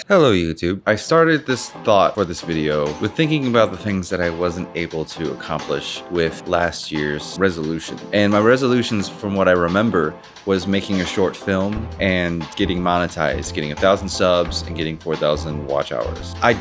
Hello YouTube. I started this thought for this video with thinking about the things that I wasn't able to accomplish with last year's resolution. And my resolutions, from what I remember, was making a short film and getting monetized, getting 1,000 subs and getting 4,000 watch hours. I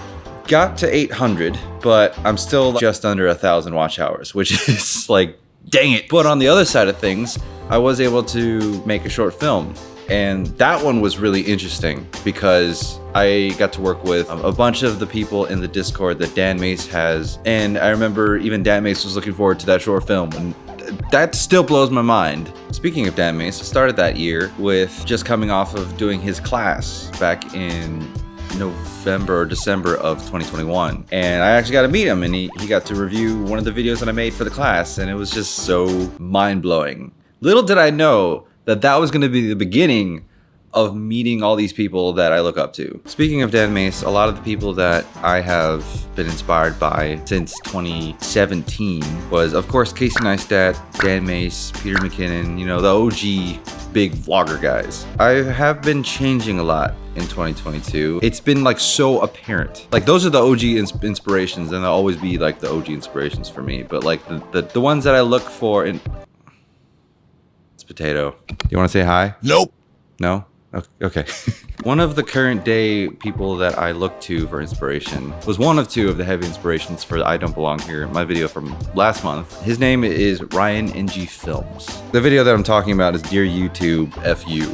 got to 800, but I'm still just under 1,000 watch hours, which is like, dang it. But on the other side of things, I was able to make a short film. And that one was really interesting because I got to work with a bunch of the people in the Discord that Dan Mace has. And I remember even Dan Mace was looking forward to that short film. And that still blows my mind. Speaking of Dan Mace, I started that year with just coming off of doing his class back in November or December of 2021. And I actually got to meet him, and he got to review one of the videos that I made for the class. And it was just so mind-blowing. Little did I know that was going to be the beginning of meeting all these people that I look up to. Speaking of Dan Mace, a lot of the people that I have been inspired by since 2017 was, of course, Casey Neistat, Dan Mace, Peter McKinnon, you know, the OG big vlogger guys. I have been changing a lot in 2022. It's been like so apparent. Like those are the OG inspirations, and they'll always be like the OG inspirations for me. But like the ones that I look for in... Potato. Do you want to say hi? Nope. No? Okay. One of the current day people that I look to for inspiration was one of two of the heavy inspirations for I Don't Belong Here, my video from last month. His name is Ryan NG Films. The video that I'm talking about is Dear YouTube, F you,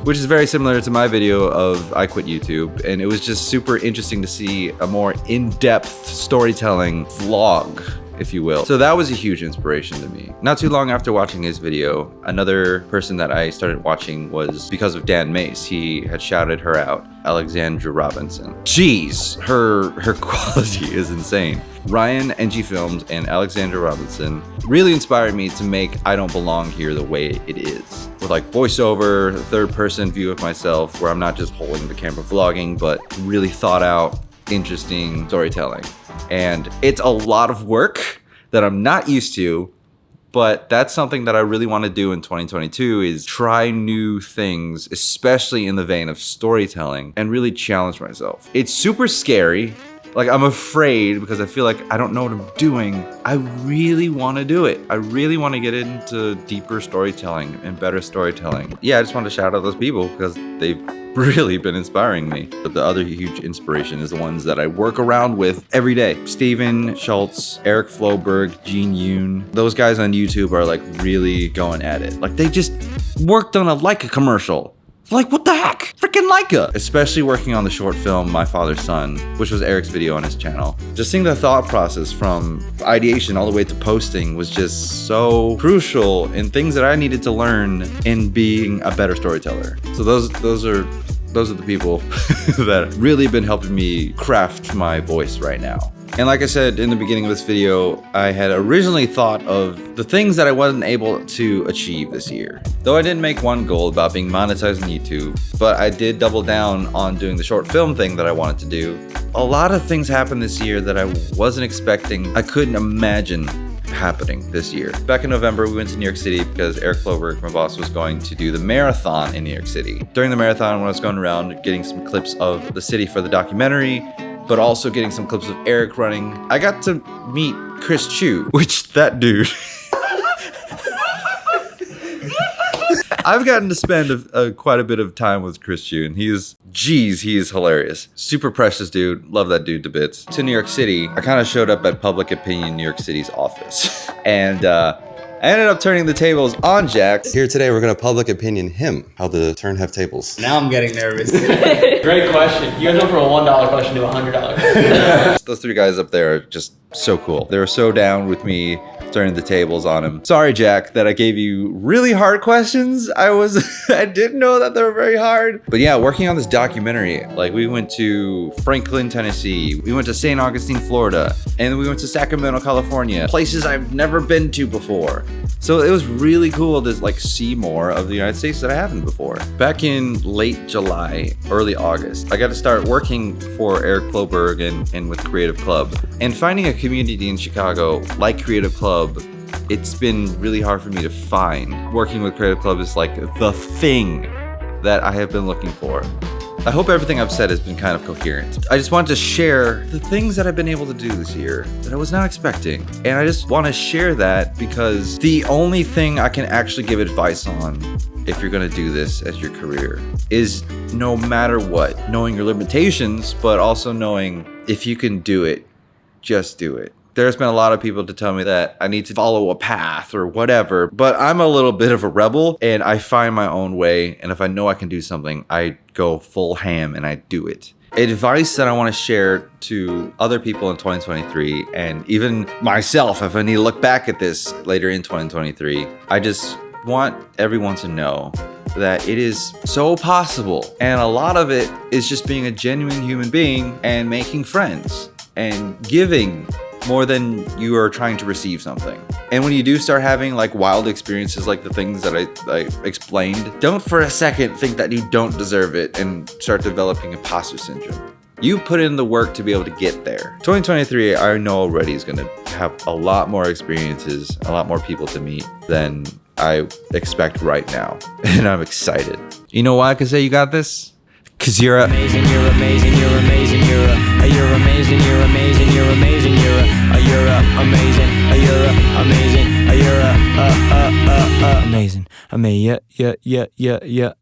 which is very similar to my video of I Quit YouTube. And it was just super interesting to see a more in-depth storytelling vlog, if you will. So that was a huge inspiration to me. Not too long after watching his video, another person that I started watching was because of Dan Mace. He had shouted her out, Alexandra Robinson. Jeez, her quality is insane. Ryan NG Films and Alexandra Robinson really inspired me to make I Don't Belong Here the way it is. With like voiceover, third person view of myself, where I'm not just holding the camera vlogging, but really thought out, interesting storytelling. And it's a lot of work that I'm not used to, but that's something that I really want to do in 2022 is try new things, especially in the vein of storytelling, and really challenge myself. It's super scary. Like, I'm afraid because I feel like I don't know what I'm doing. I really want to do it. I really want to get into deeper storytelling and better storytelling. Yeah, I just want to shout out those people because they've really been inspiring me. But the other huge inspiration is the ones that I work around with every day. Steven Schultz, Eric Floberg, Gene Yoon. Those guys on YouTube are like really going at it. Like they just worked on a Leica commercial. Like, what the heck? Freaking Leica! Especially working on the short film, My Father's Son, which was Eric's video on his channel. Just seeing the thought process from ideation all the way to posting was just so crucial in things that I needed to learn in being a better storyteller. So those are the people that really been helping me craft my voice right now. And like I said in the beginning of this video, I had originally thought of the things that I wasn't able to achieve this year. Though I didn't make one goal about being monetized on YouTube, but I did double down on doing the short film thing that I wanted to do. A lot of things happened this year that I wasn't expecting. I couldn't imagine happening this year. Back in November, we went to New York City because Eric Floberg, my boss, was going to do the marathon in New York City. During the marathon, when I was going around getting some clips of the city for the documentary, but also getting some clips of Eric running, I got to meet Chris Chu, which that dude. I've gotten to spend quite a bit of time with Chris Chu, and he is hilarious. Super precious dude. Love that dude to bits. To New York City, I kind of showed up at Public Opinion New York City's office. And I ended up turning the tables on Jack. Here today, we're gonna public opinion him how the turn have tables. Now I'm getting nervous. Great question. You guys went from a $1 question to a $100. Those three guys up there are just so cool. They were so down with me turning the tables on him. Sorry, Jack, that I gave you really hard questions. I didn't know that they were very hard. But yeah, working on this documentary, like we went to Franklin, Tennessee. We went to St. Augustine, Florida. And then we went to Sacramento, California. Places I've never been to before. So it was really cool to like see more of the United States that I haven't before. Back in late July, early August, I got to start working for Eric Floberg and with Creative Club. And finding a community in Chicago like Creative Club, it's been really hard for me to find. Working with Creative Club is like the thing that I have been looking for. I hope everything I've said has been kind of coherent. I just wanted to share the things that I've been able to do this year that I was not expecting. And I just want to share that because the only thing I can actually give advice on if you're gonna do this as your career is no matter what, knowing your limitations, but also knowing if you can do it, just do it. There's been a lot of people to tell me that I need to follow a path or whatever, but I'm a little bit of a rebel and I find my own way. And if I know I can do something, I go full ham and I do it. Advice that I want to share to other people in 2023 and even myself, if I need to look back at this later in 2023, I just want everyone to know that it is so possible. And a lot of it is just being a genuine human being and making friends and giving more than you are trying to receive something. And when you do start having like wild experiences like the things that I explained, don't for a second think that you don't deserve it and start developing imposter syndrome. You put in the work to be able to get there. 2023, I know already is gonna have a lot more experiences, a lot more people to meet than I expect right now. And I'm excited. You know why I can say you got this? Cause you're amazing, you're amazing, you're amazing, you're amazing, you're amazing, you're amazing, you're amazing, you're amazing, you're amazing, amazing, yeah.